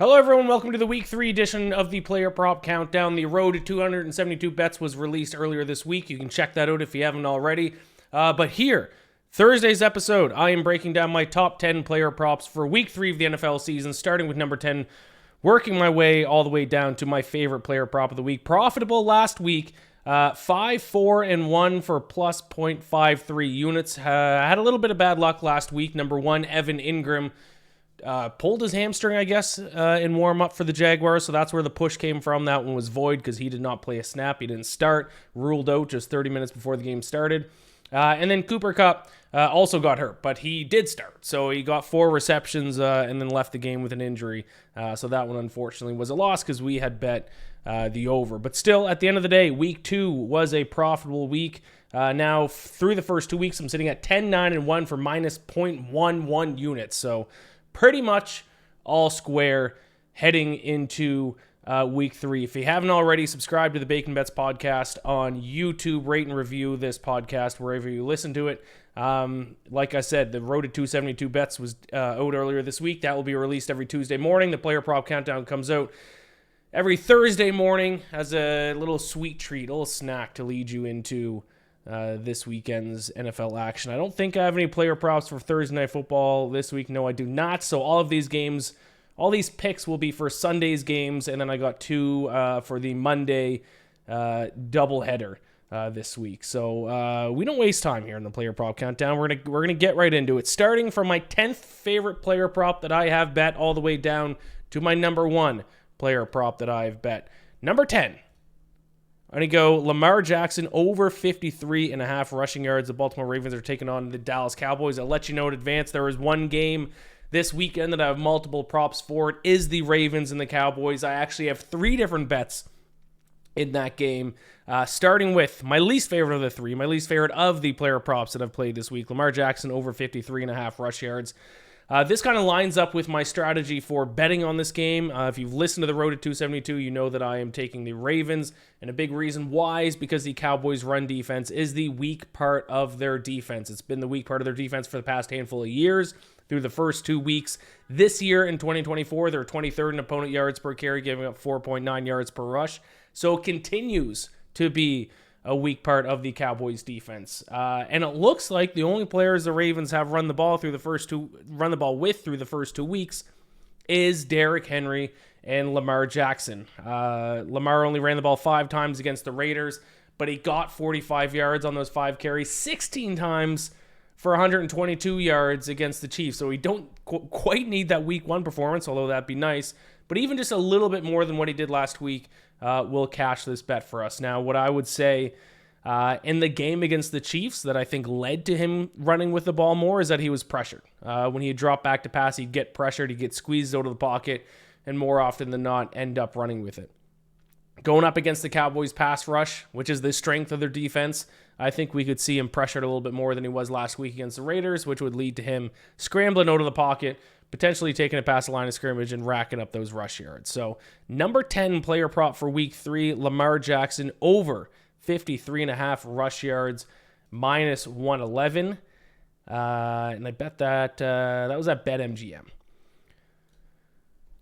Hello everyone, welcome to the Week 3 edition of the Player Prop Countdown. The road to 272 bets was released earlier this week. You can check that out if you haven't already. But here, Thursday's episode, I am breaking down my top 10 player props for Week 3 of the NFL season, starting with number 10, working my way all the way down to my favorite player prop of the week. Profitable last week, 5, 4, and 1 for plus 0.53 units. Had a little bit of bad luck last week. Number 1, Evan Ingram. Pulled his hamstring, I guess, in warm-up for the Jaguars, so that's where the push came from. That one was void because he did not play a snap. He didn't start, ruled out just 30 minutes before the game started. And then Cooper Kupp also got hurt, but he did start. So he got 4 receptions and then left the game with an injury. So that one, unfortunately, was a loss because we had bet the over. But still, at the end of the day, Week 2 was a profitable week. Now, through the first 2 weeks, I'm sitting at 10, 9, and 1 for minus 0.11 units. So pretty much all square heading into Week 3. If you haven't already, subscribe to the Bacon Bets podcast on YouTube. Rate and review this podcast wherever you listen to it. Like I said, the road to 272 bets was out earlier this week. That will be released every Tuesday morning. The Player Prop Countdown comes out every Thursday morning as a little sweet treat, a little snack to lead you into this weekend's NFL action. I don't think I have any player props for Thursday Night Football this week. No, I do not. So all of these games, all these picks will be for Sunday's games, and then I got 2 for the Monday doubleheader this week. So we don't waste time here in the Player Prop Countdown. We're gonna get right into it. Starting from my 10th favorite player prop that I have bet all the way down to my number 1 player prop that I've bet. Number 10. I'm going to go Lamar Jackson over 53.5 rushing yards. The Baltimore Ravens are taking on the Dallas Cowboys. I'll let you know in advance. There is one game this weekend that I have multiple props for. It is the Ravens and the Cowboys. I actually have 3 different bets in that game, starting with my least favorite of the 3, my least favorite of the player props that I've played this week. Lamar Jackson over 53.5 rush yards. This kind of lines up with my strategy for betting on this game. If you've listened to the road to 272, you know that I am taking the Ravens. And a big reason why is because the Cowboys' run defense is the weak part of their defense. It's been the weak part of their defense for the past handful of years. Through the first 2 weeks this year in 2024, they're 23rd in opponent yards per carry, giving up 4.9 yards per rush. So it continues to be a weak part of the Cowboys defense. And it looks like the only players the Ravens have run the ball with through the first 2 weeks is Derrick Henry and Lamar Jackson. Lamar only ran the ball 5 times against the Raiders, but he got 45 yards on those 5 carries, 16 times for 122 yards against the Chiefs. So we don't quite need that week 1 performance, although that'd be nice. But even just a little bit more than what he did last week will cash this bet for us. Now, what I would say in the game against the Chiefs that I think led to him running with the ball more is that he was pressured. When he dropped back to pass, he'd get pressured, he'd get squeezed out of the pocket, and more often than not, end up running with it. Going up against the Cowboys' pass rush, which is the strength of their defense, I think we could see him pressured a little bit more than he was last week against the Raiders, which would lead to him scrambling out of the pocket, potentially taking it past the line of scrimmage and racking up those rush yards. So, number 10 player prop for Week 3, Lamar Jackson over 53.5 rush yards, minus 111. And I bet that was at BetMGM.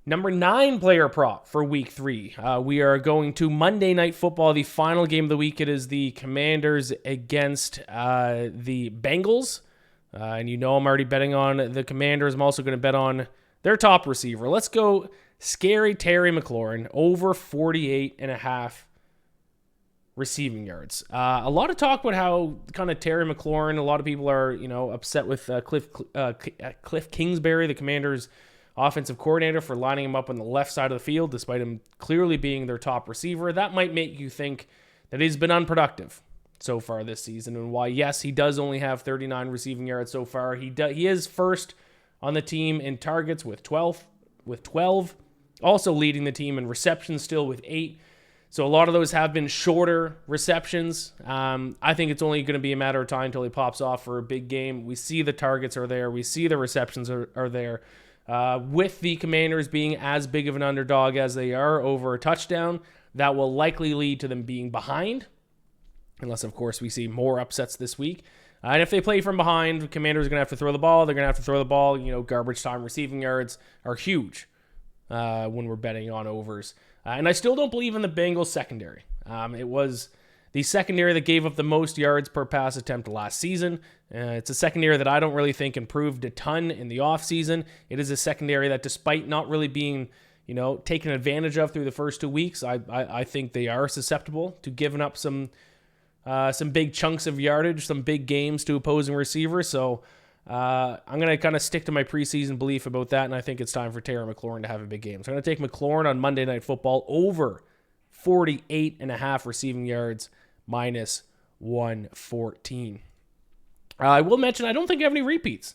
Number 9 player prop for Week 3. We are going to Monday Night Football, the final game of the week. It is the Commanders against the Bengals. And you know I'm already betting on the Commanders. I'm also going to bet on their top receiver. Let's go scary Terry McLaurin over 48.5 receiving yards. A lot of talk about how kind of Terry McLaurin, a lot of people are, upset with Cliff Kingsbury, the Commanders' offensive coordinator, for lining him up on the left side of the field, despite him clearly being their top receiver. That might make you think that he's been unproductive so far this season, and why, yes, he does only have 39 receiving yards so far. He is first on the team in targets with 12, also leading the team in receptions still with 8. So a lot of those have been shorter receptions. I think it's only going to be a matter of time until he pops off for a big game. We see the targets are there. We see the receptions are there. With the Commanders being as big of an underdog as they are over a touchdown, that will likely lead to them being behind, unless, of course, we see more upsets this week. And if they play from behind, the Commanders are going to have to throw the ball. They're going to have to throw the ball. Garbage time receiving yards are huge when we're betting on overs. And I still don't believe in the Bengals secondary. It was the secondary that gave up the most yards per pass attempt last season. It's a secondary that I don't really think improved a ton in the offseason. It is a secondary that, despite not really being, taken advantage of through the first 2 weeks, I think they are susceptible to giving up some big chunks of yardage, some big games to opposing receivers. So I'm going to kind of stick to my preseason belief about that, and I think it's time for Terry McLaurin to have a big game. So I'm going to take McLaurin on Monday Night Football over 48.5 receiving yards, minus 114. I will mention I don't think I have any repeats.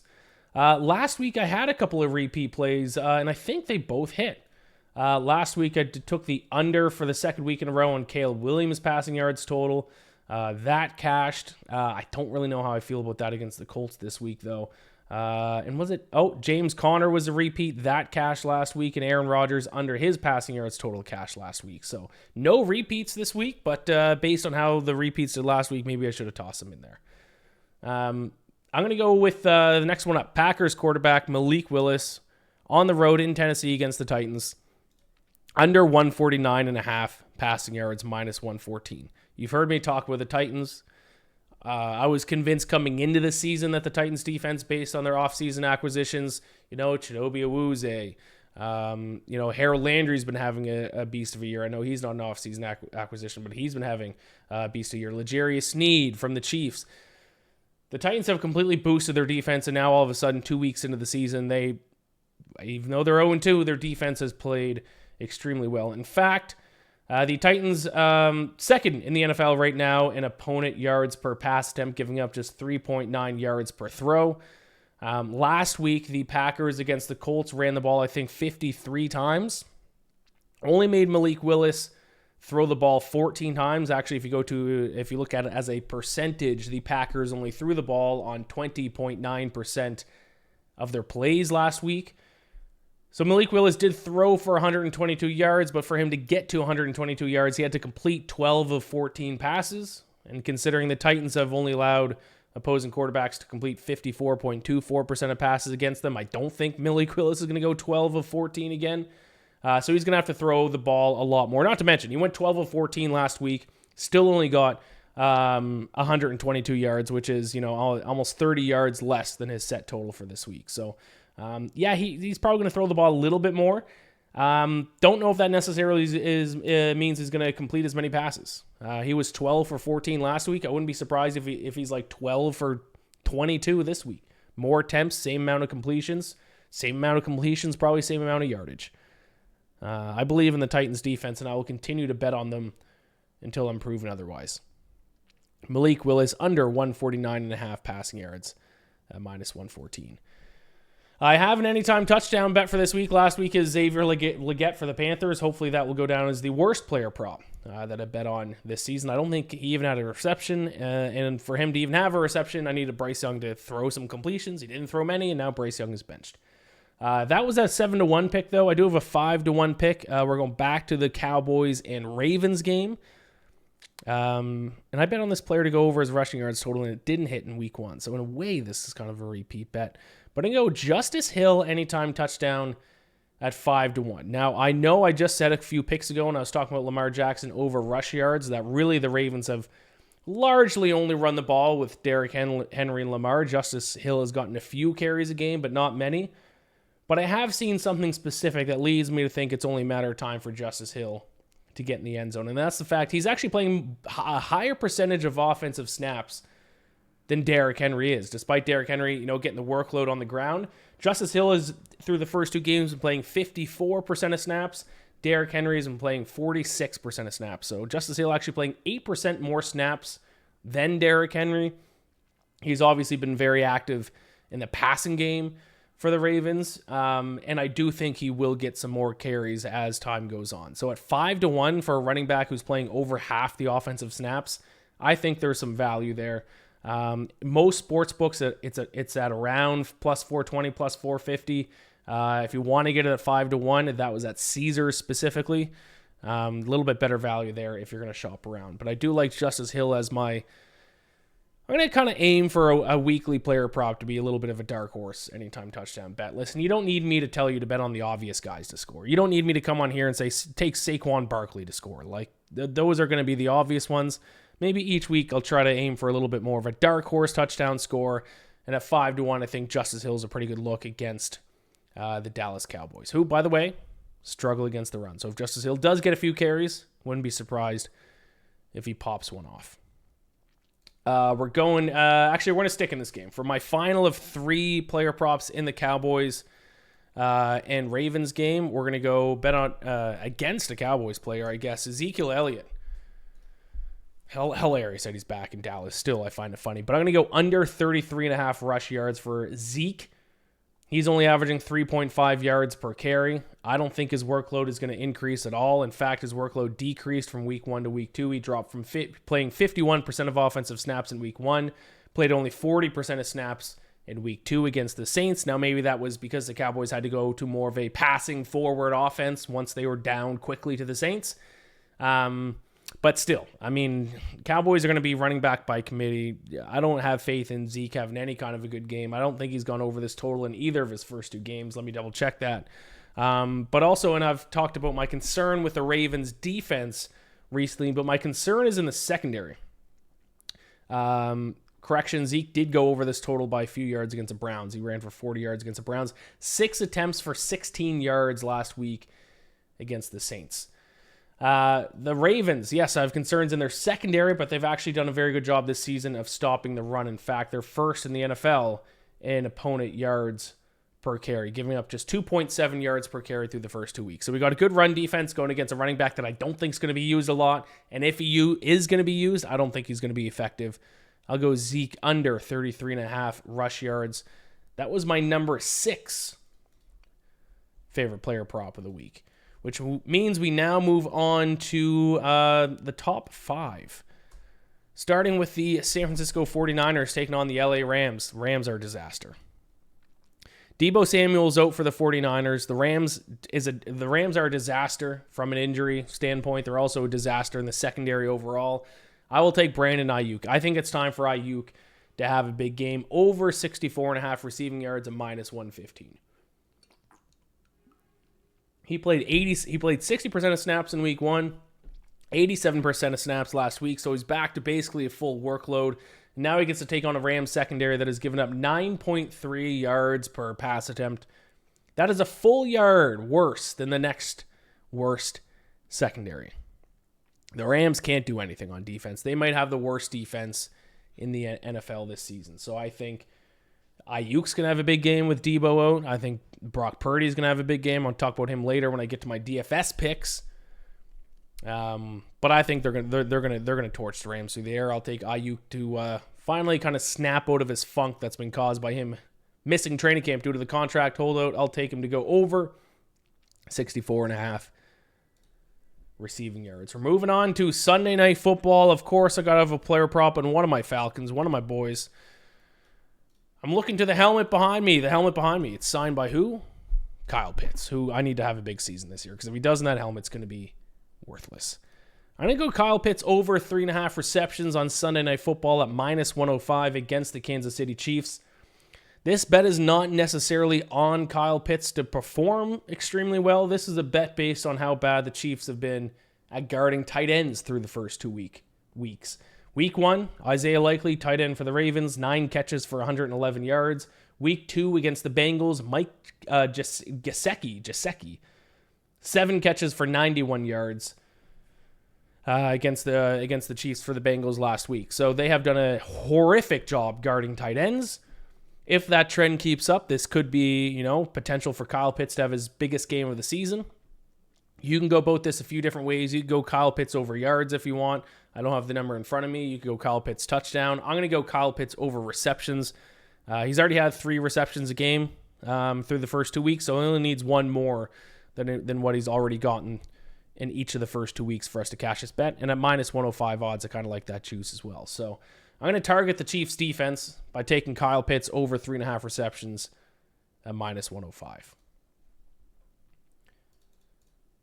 Last week I had a couple of repeat plays, and I think they both hit. Last week I took the under for the second week in a row on Caleb Williams' passing yards total. That cashed. I don't really know how I feel about that against the Colts this week, though. And was it? Oh, James Conner was a repeat. That cashed last week, and Aaron Rodgers under his passing yards total cashed last week. So no repeats this week, but based on how the repeats did last week, maybe I should have tossed them in there. I'm going to go with the next one up. Packers quarterback Malik Willis on the road in Tennessee against the Titans. Under 149.5 passing yards, minus 114. You've heard me talk about the Titans. I was convinced coming into the season that the Titans defense, based on their offseason acquisitions, Chidobe Awuzie, Harold Landry's been having a beast of a year. I know he's not an offseason acquisition, but he's been having a beast of a year. L'Jarius Sneed from the Chiefs. The Titans have completely boosted their defense, and now all of a sudden, 2 weeks into the season, even though they're 0-2, their defense has played extremely well. In fact, the Titans, second in the NFL right now in opponent yards per pass attempt, giving up just 3.9 yards per throw. Last week, the Packers against the Colts ran the ball, I think, 53 times. Only made Malik Willis throw the ball 14 times. Actually, if you look at it as a percentage, the Packers only threw the ball on 20.9% of their plays last week. So Malik Willis did throw for 122 yards, but for him to get to 122 yards, he had to complete 12 of 14 passes. And considering the Titans have only allowed opposing quarterbacks to complete 54.24% of passes against them, I don't think Malik Willis is going to go 12 of 14 again. So he's going to have to throw the ball a lot more. Not to mention, he went 12 of 14 last week, still only got 122 yards, which is almost 30 yards less than his set total for this week. So he's probably going to throw the ball a little bit more. Don't know if that necessarily means he's going to complete as many passes. He was 12 for 14 last week. I wouldn't be surprised if he's like 12 for 22 this week. More attempts, same amount of completions, probably same amount of yardage. I believe in the Titans defense, and I will continue to bet on them until I'm proven otherwise. Malik Willis under 149.5 passing yards, minus 114. I have an anytime touchdown bet for this week. Last week is Xavier Legette for the Panthers. Hopefully that will go down as the worst player prop that I bet on this season. I don't think he even had a reception, and for him to even have a reception, I needed Bryce Young to throw some completions. He didn't throw many, and now Bryce Young is benched. That was a 7-1 pick, though. I do have a 5-1 pick. We're going back to the Cowboys and Ravens game. And I bet on this player to go over his rushing yards total, and it didn't hit in week 1. So in a way, this is kind of a repeat bet. But I'm going to go Justice Hill anytime touchdown at 5-1. Now, I know I just said a few picks ago when I was talking about Lamar Jackson over rush yards that really the Ravens have largely only run the ball with Derrick Henry and Lamar. Justice Hill has gotten a few carries a game, but not many. But I have seen something specific that leads me to think it's only a matter of time for Justice Hill to get in the end zone. And that's the fact he's actually playing a higher percentage of offensive snaps than Derrick Henry is. Despite Derrick Henry, getting the workload on the ground, Justice Hill is, through the first 2 games, been playing 54% of snaps. Derrick Henry has been playing 46% of snaps. So Justice Hill actually playing 8% more snaps than Derrick Henry. He's obviously been very active in the passing game for the Ravens, and I do think he will get some more carries as time goes on. So at 5-1 for a running back who's playing over half the offensive snaps, I think there's some value there. Most sports books, it's at around plus 420, plus 450. If you want to get it at 5-1, that was at Caesars specifically. A little bit better value there if you're going to shop around. But I do like Justice Hill as my I'm going to kind of aim for a weekly player prop to be a little bit of a dark horse anytime touchdown bet. Listen, you don't need me to tell you to bet on the obvious guys to score. You don't need me to come on here and say, take Saquon Barkley to score. Like, those are going to be the obvious ones. Maybe each week I'll try to aim for a little bit more of a dark horse touchdown score. And at 5-1, I think Justice Hill is a pretty good look against the Dallas Cowboys, who, by the way, struggle against the run. So if Justice Hill does get a few carries, wouldn't be surprised if he pops one off. We're going to stick in this game. For my final of 3 player props in the Cowboys and Ravens game, we're going to go bet on against a Cowboys player, I guess, Ezekiel Elliott. Hilarious that he's back in Dallas. Still, I find it funny. But I'm going to go under 33.5 rush yards for Zeke. He's only averaging 3.5 yards per carry. I don't think his workload is going to increase at all. In fact, his workload decreased from week 1 to week 2. He dropped from playing 51% of offensive snaps in week 1, played only 40% of snaps in week 2 against the Saints. Now, maybe that was because the Cowboys had to go to more of a passing forward offense once they were down quickly to the Saints. But still, I mean, Cowboys are going to be running back by committee. I don't have faith in Zeke having any kind of a good game. I don't think he's gone over this total in either of his first 2 games. Let me double check that. But also, and I've talked about my concern with the Ravens defense recently, but my concern is in the secondary. Correction, Zeke did go over this total by a few yards against the Browns. He ran for 40 yards against the Browns. 6 attempts for 16 yards last week against the Saints. The Ravens, yes, I have concerns in their secondary, but they've actually done a very good job this season of stopping the run. In fact, they're first in the NFL in opponent yards per carry, giving up just 2.7 yards per carry through the first 2 weeks. So we got a good run defense going against a running back that I don't think is going to be used a lot. And if he is going to be used, I don't think he's going to be effective. I'll go Zeke under 33.5 rush yards. That was my number 6 favorite player prop of the week, which means we now move on to the top 5. Starting with the San Francisco 49ers taking on the LA Rams. Rams are a disaster. Deebo Samuel's out for the 49ers. The Rams are a disaster from an injury standpoint. They're also a disaster in the secondary overall. I will take Brandon Aiyuk. I think it's time for Aiyuk to have a big game. Over 64.5 receiving yards and minus 115. He played 60% of snaps in week 1, 87% of snaps last week, so he's back to basically a full workload. Now he gets to take on a Rams secondary that has given up 9.3 yards per pass attempt. That is a full yard worse than the next worst secondary. The Rams can't do anything on defense. They might have the worst defense in the NFL this season. So I think Aiyuk's going to have a big game with Deebo out. I think Brock Purdy's going to have a big game. I'll talk about him later when I get to my DFS picks. But I think they're going to torch the Rams through the air. I'll take Aiyuk to finally kind of snap out of his funk that's been caused by him missing training camp due to the contract holdout. I'll take him to go over 64.5 receiving yards. We're moving on to Sunday Night Football. Of course, I got to have a player prop on one of my Falcons, one of my boys. I'm looking to the helmet behind me. It's signed by who? Kyle Pitts, who I need to have a big season this year, because if he doesn't, that helmet's going to be worthless. I'm going to go Kyle Pitts over 3.5 receptions on Sunday Night Football at minus 105 against the Kansas City Chiefs. This bet is not necessarily on Kyle Pitts to perform extremely well. This is a bet based on how bad the Chiefs have been at guarding tight ends through the first 2 weeks. Week 1, Isaiah Likely, tight end for the Ravens, 9 catches for 111 yards. Week 2 against the Bengals, Mike Gesicki, 7 catches for 91 yards against the Chiefs for the Bengals last week. So they have done a horrific job guarding tight ends. If that trend keeps up, this could be, potential for Kyle Pitts to have his biggest game of the season. You can go about this a few different ways. You can go Kyle Pitts over yards if you want. I don't have the number in front of me. You can go Kyle Pitts touchdown. I'm going to go Kyle Pitts over receptions. He's already had 3 receptions a game through the first 2 weeks, so he only needs 1 more than what he's already gotten in each of the first 2 weeks for us to cash this bet. And at minus 105 odds, I kind of like that juice as well. So I'm going to target the Chiefs defense by taking Kyle Pitts over 3.5 receptions at minus 105.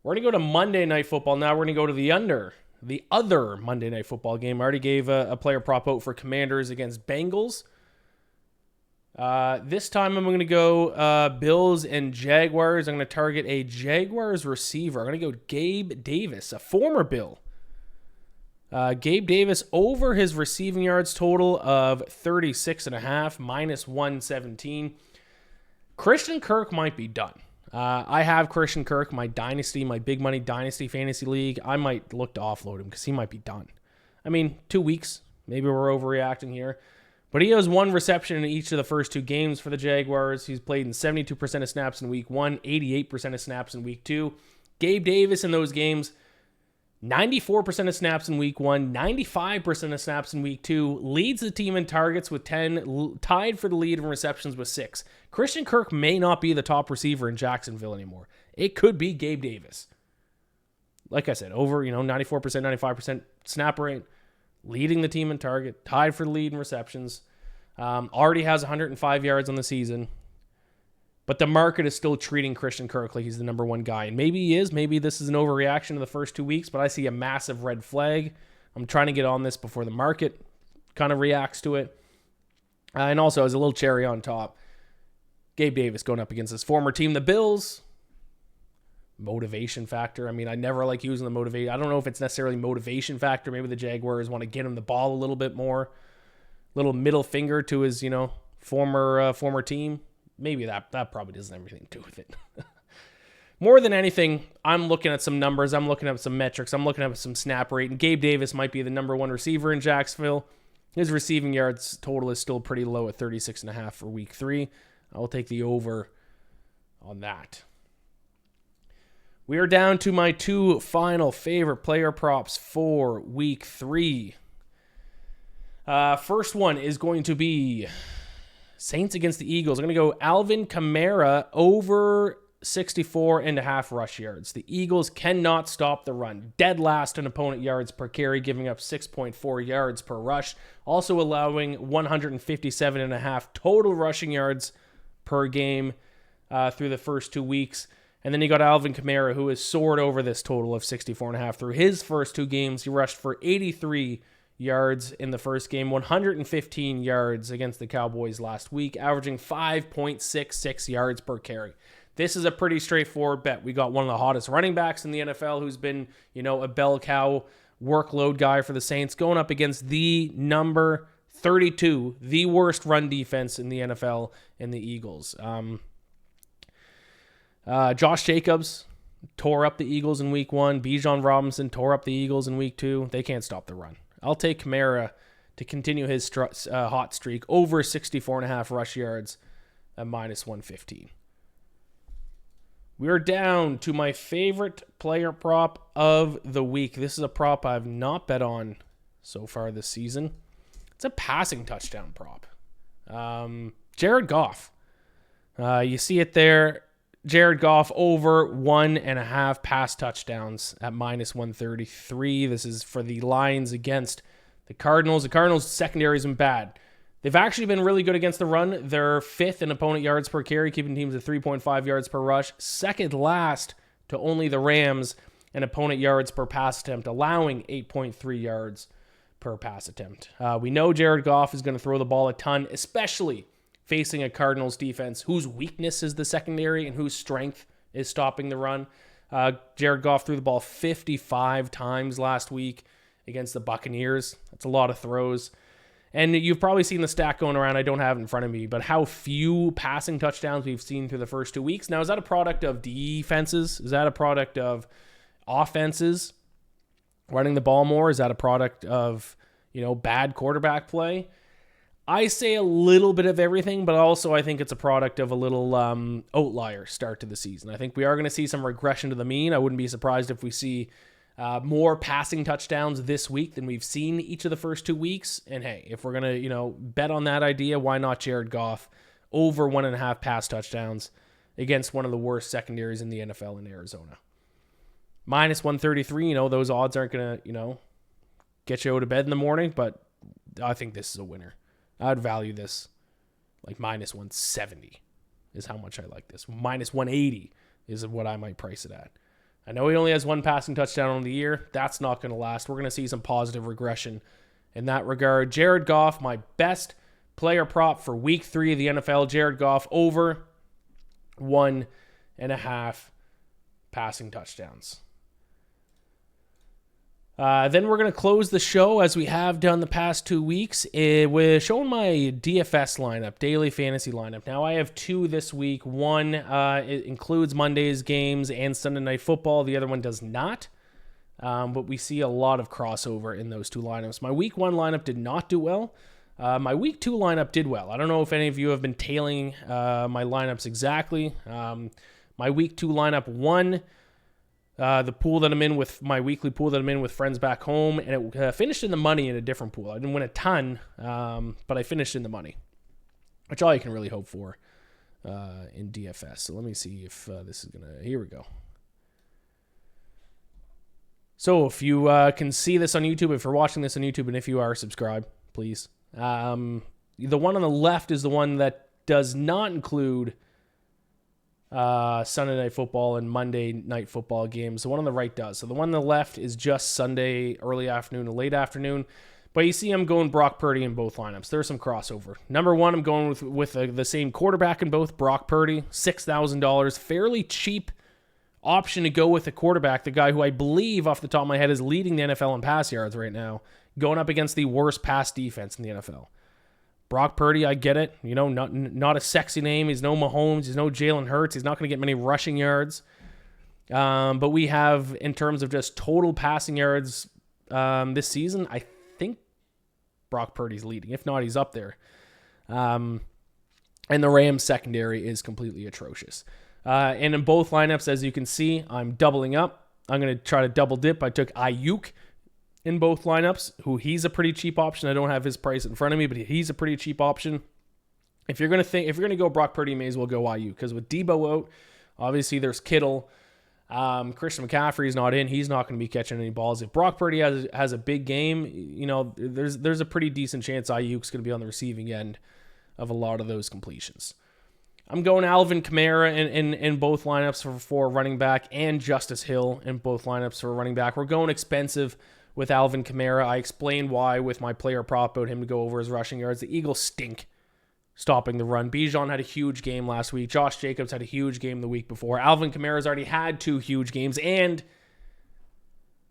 We're going to go to Monday Night Football now. We're going to go to the under the other Monday Night Football game. I already gave a player prop out for Commanders against Bengals. This time I'm going to go Bills and Jaguars. I'm going to target a Jaguars receiver. I'm going to go Gabe Davis, a former Bill. Gabe Davis over his receiving yards total of 36.5, minus 117. Christian Kirk might be done. I have Christian Kirk, my big money dynasty fantasy league. I might look to offload him because he might be done. I mean, 2 weeks. Maybe we're overreacting here. But he has one reception in each of the first 2 games for the Jaguars. He's played in 72% of snaps in week 1, 88% of snaps in week 2. Gabe Davis in those games, 94% of snaps in week 1, 95% of snaps in week 2, leads the team in targets with 10, tied for the lead in receptions with 6. Christian Kirk may not be the top receiver in Jacksonville anymore. It could be Gabe Davis. Like I said, over 94%, 95% snap rate, leading the team in target, tied for the lead in receptions, already has 105 yards on the season. But the market is still treating Christian Kirk like he's the number one guy. And maybe he is. Maybe this is an overreaction to the first 2 weeks, but I see a massive red flag. I'm trying to get on this before the market kind of reacts to it. And also, as a little cherry on top, Gabe Davis going up against his former team, the Bills. Motivation factor. I mean, I never like using the motivation. I don't know if it's necessarily motivation factor. Maybe the Jaguars want to get him the ball a little bit more. Little middle finger to his, former team. Maybe that probably doesn't have anything to do with it. More than anything, I'm looking at some numbers. I'm looking at some metrics. I'm looking at some snap rate. And Gabe Davis might be the number one receiver in Jacksonville. His receiving yards total is still pretty low at 36.5 for week 3. I'll take the over on that. We are down to my 2 final favorite player props for week 3. First one is going to be Saints against the Eagles. I'm going to go Alvin Kamara over 64.5 rush yards. The Eagles cannot stop the run. Dead last in opponent yards per carry, giving up 6.4 yards per rush. Also allowing 157.5 total rushing yards per game through the first 2 weeks. And then you got Alvin Kamara, who has soared over this total of 64.5 through his first 2 games. He rushed for 83 yards in the first game, 115 yards against the Cowboys last week, averaging 5.66 yards per carry. This is a pretty straightforward bet. We got one of the hottest running backs in the NFL who's been, a bell cow workload guy for the Saints, going up against the number 32, the worst run defense in the NFL, in the Eagles. Josh Jacobs tore up the Eagles in week 1. Bijan Robinson tore up the Eagles in week 2. They can't stop the run. I'll take Kamara to continue his hot streak over 64.5 rush yards at minus 115. We are down to my favorite player prop of the week. This is a prop I've not bet on so far this season. It's a passing touchdown prop. Jared Goff. You see it there. Jared Goff over 1.5 pass touchdowns at minus 133. This is for the Lions against the Cardinals. The Cardinals' secondary has been bad. They've actually been really good against the run. They're 5th in opponent yards per carry, keeping teams at 3.5 yards per rush. Second last to only the Rams in opponent yards per pass attempt, allowing 8.3 yards per pass attempt. We know Jared Goff is going to throw the ball a ton, especially facing a Cardinals defense whose weakness is the secondary and whose strength is stopping the run. Jared Goff threw the ball 55 times last week against the Buccaneers. That's a lot of throws. And you've probably seen the stat going around. I don't have it in front of me, but how few passing touchdowns we've seen through the first 2 weeks. Now, is that a product of defenses? Is that a product of offenses running the ball more? Is that a product of, bad quarterback play? I say a little bit of everything, but also I think it's a product of a little outlier start to the season. I think we are going to see some regression to the mean. I wouldn't be surprised if we see more passing touchdowns this week than we've seen each of the first 2 weeks. And hey, if we're going to, bet on that idea, why not Jared Goff over 1.5 pass touchdowns against one of the worst secondaries in the NFL in Arizona? Minus 133, those odds aren't going to, get you out of bed in the morning, but I think this is a winner. I'd value this like minus 170 is how much I like this. Minus 180 is what I might price it at. I know he only has one passing touchdown on the year. That's not going to last. We're going to see some positive regression in that regard. Jared Goff, my best player prop for week 3 of the NFL. Jared Goff over 1.5 passing touchdowns. Then we're going to close the show as we have done the past 2 weeks with showing my DFS lineup, daily fantasy lineup. Now I have 2 this week. One it includes Monday's games and Sunday Night Football. The other one does not. But we see a lot of crossover in those 2 lineups. My week 1 lineup did not do well. My week 2 lineup did well. I don't know if any of you have been tailing my lineups exactly. My week 2 lineup won the pool that I'm in with my weekly pool that I'm in with friends back home, and it finished in the money in a different pool. I didn't win a ton, but I finished in the money, which all you can really hope for in DFS. So let me see if this is gonna. Here we go. So if you can see this on YouTube, if you're watching this on YouTube, and if you are, subscribe, please. The one on the left is the one that does not include Sunday Night Football and Monday Night Football games. The one on the right does. So the one on the left is just Sunday early afternoon and late afternoon. But you see I'm going Brock Purdy in both lineups. There's some crossover. Number 1, I'm going with the same quarterback in both, Brock Purdy, $6,000. Fairly cheap option to go with the quarterback, the guy who I believe off the top of my head is leading the NFL in pass yards right now, going up against the worst pass defense in the NFL. Brock Purdy, I get it. You know, not a sexy name. He's no Mahomes. He's no Jalen Hurts. He's not going to get many rushing yards. But we have, in terms of just total passing yards this season, I think Brock Purdy's leading. If not, he's up there. And the Rams secondary is completely atrocious. And in both lineups, as you can see, I'm doubling up. I'm going to try to double dip. I took Aiyuk in both lineups, who he's a pretty cheap option. I don't have his price in front of me, but he's a pretty cheap option. If you're going to go Brock Purdy, you may as well go Aiyuk, because with Debo out, obviously there's Kittle. Christian McCaffrey's not in. He's not going to be catching any balls. If Brock Purdy has a big game, you know, there's a pretty decent chance Aiyuk's going to be on the receiving end of a lot of those completions. I'm going Alvin Kamara in both lineups for running back, and Justice Hill in both lineups for running back. We're going expensive with Alvin Kamara. I explained why with my player prop about him to go over his rushing yards. The Eagles stink stopping the run. Bijan had a huge game last week. Josh Jacobs had a huge game the week before. Alvin Kamara's already had 2 huge games, and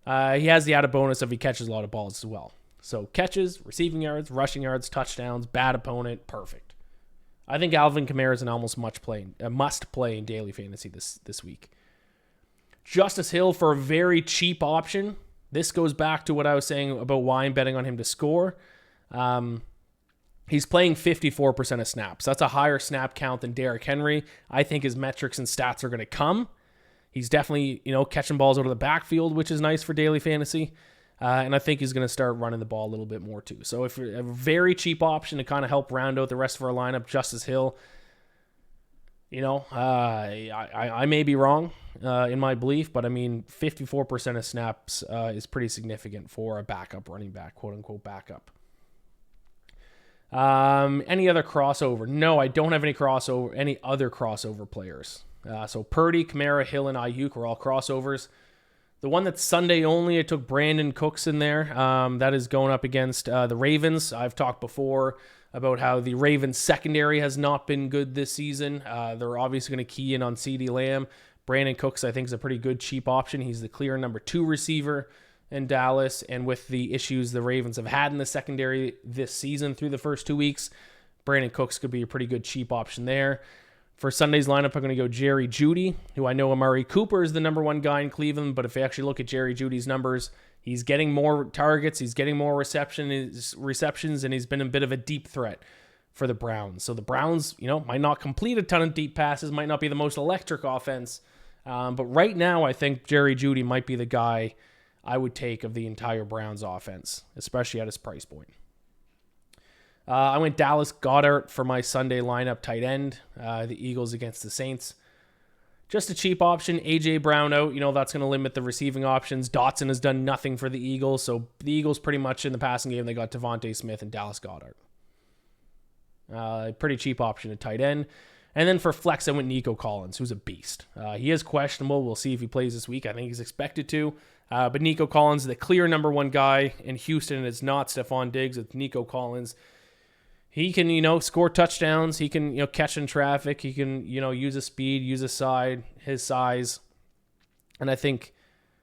he has the added bonus of he catches a lot of balls as well. So catches, receiving yards, rushing yards, touchdowns, bad opponent, perfect. I think Alvin Kamara is an almost must play in daily fantasy this week. Justice Hill for a very cheap option. This goes back to what I was saying about why I'm betting on him to score. He's playing 54% of snaps. That's a higher snap count than Derrick Henry. I think his metrics and stats are going to come. He's definitely, catching balls out of the backfield, which is nice for daily fantasy. And I think he's going to start running the ball a little bit more too. So if you're a very cheap option to kind of help round out the rest of our lineup, Justice Hill, I may be wrong in my belief, but I mean, 54% of snaps is pretty significant for a backup running back, quote unquote backup. Any other crossover? No, I don't have any other crossover players. So Purdy, Kamara, Hill, and Aiyuk are all crossovers. The one that's Sunday only, I took Brandon Cooks in there. That is going up against the Ravens. I've talked before about how the Ravens secondary has not been good this season. They're obviously going to key in on CeeDee Lamb. Brandon Cooks, I think, is a pretty good cheap option. He's the clear number 2 receiver in Dallas. And with the issues the Ravens have had in the secondary this season through the first 2 weeks, Brandon Cooks could be a pretty good cheap option there. For Sunday's lineup, I'm going to go Jerry Jeudy, who I know Amari Cooper is the number 1 guy in Cleveland, but if you actually look at Jerry Jeudy's numbers, he's getting more targets, he's getting more receptions, and he's been a bit of a deep threat for the Browns. So the Browns, might not complete a ton of deep passes, might not be the most electric offense, but right now I think Jerry Jeudy might be the guy I would take of the entire Browns offense, especially at his price point. I went Dallas Goedert for my Sunday lineup tight end, the Eagles against the Saints. Just a cheap option. A.J. Brown out, that's going to limit the receiving options. Dotson has done nothing for the Eagles, so the Eagles pretty much in the passing game, they got Devontae Smith and Dallas Goedert. Pretty cheap option at tight end. And then for flex, I went Nico Collins, who's a beast. He is questionable. We'll see if he plays this week. I think he's expected to. But Nico Collins, the clear number one guy in Houston, and it's not Stephon Diggs. It's Nico Collins. He can, score touchdowns. He can, catch in traffic. He can, use his speed, use his size. And I think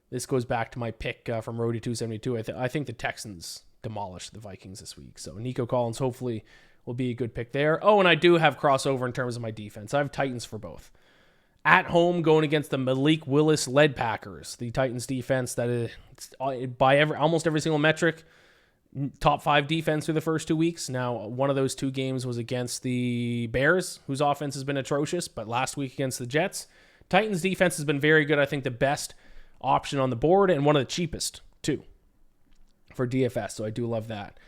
this goes back to my pick from Roadie 272. I think the Texans demolished the Vikings this week. So Nico Collins hopefully will be a good pick there. Oh, and I do have crossover in terms of my defense. I have Titans for both. At home, going against the Malik Willis led Packers. The Titans defense that is, by almost every single metric, top 5 defense through the first 2 weeks. Now, one of those 2 games was against the Bears, whose offense has been atrocious, but last week against the Jets. Titans defense has been very good. I think the best option on the board and one of the cheapest, too, for DFS. So I do love that.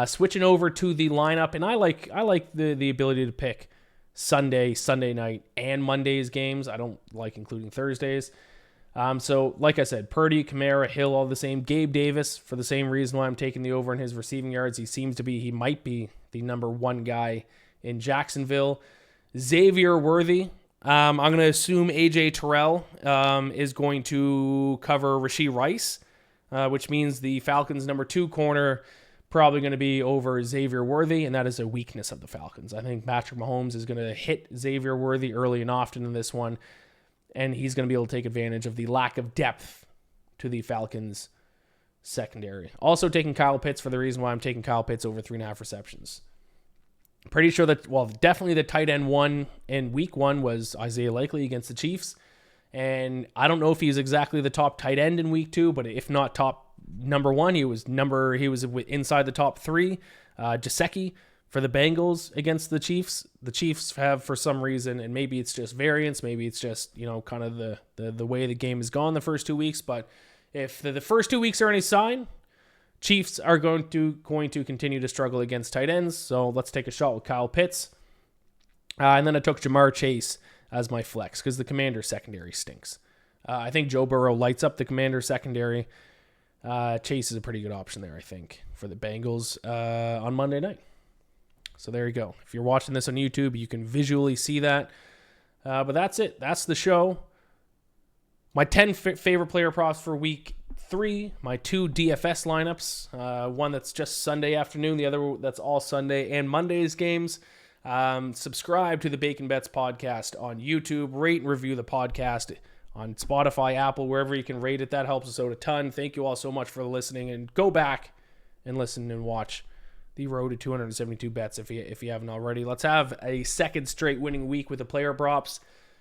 Switching over to the lineup, and I like the ability to pick Sunday night, and Monday's games. I don't like including Thursdays. So, like I said, Purdy, Kamara, Hill, all the same. Gabe Davis, for the same reason why I'm taking the over in his receiving yards. He might be the number 1 guy in Jacksonville. Xavier Worthy. I'm going to assume AJ Terrell is going to cover Rashee Rice, which means the Falcons' number 2 corner probably going to be over Xavier Worthy, and that is a weakness of the Falcons. I think Patrick Mahomes is going to hit Xavier Worthy early and often in this one, and he's going to be able to take advantage of the lack of depth to the Falcons' secondary. Also taking Kyle Pitts for the reason why I'm taking Kyle Pitts over 3.5 receptions. Pretty sure that, definitely the tight end 1 in week 1 was Isaiah Likely against the Chiefs, and I don't know if he's exactly the top tight end in week 2, but if not top number 1, he was inside the top 3. Gesicki for the Bengals against the Chiefs. The Chiefs have, for some reason, and maybe it's just variance, maybe it's just kind of the way the game has gone the first 2 weeks. But if the first 2 weeks are any sign, Chiefs are going to continue to struggle against tight ends. So let's take a shot with Kyle Pitts, and then I took Jamar Chase as my flex because the Commanders secondary stinks. I think Joe Burrow lights up the Commanders secondary. Chase is a pretty good option there, I think, for the Bengals on Monday night. So there you go. If you're watching this on YouTube, you can visually see that. But that's it. That's the show. My 10 favorite player props for week 3. My 2 DFS lineups. One that's just Sunday afternoon. The other that's all Sunday and Monday's games. Subscribe to the Bacon Bets podcast on YouTube. Rate and review the podcast on Spotify, Apple, wherever you can rate it. That helps us out a ton. Thank you all so much for listening. And go back and listen and watch the Road to 272 Bets if you haven't already. Let's have a second straight winning week with the player props.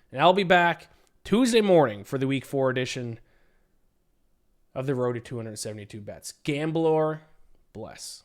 And I'll be back Tuesday morning for the Week 4 edition of the Road to 272 Bets. Gambler, bless.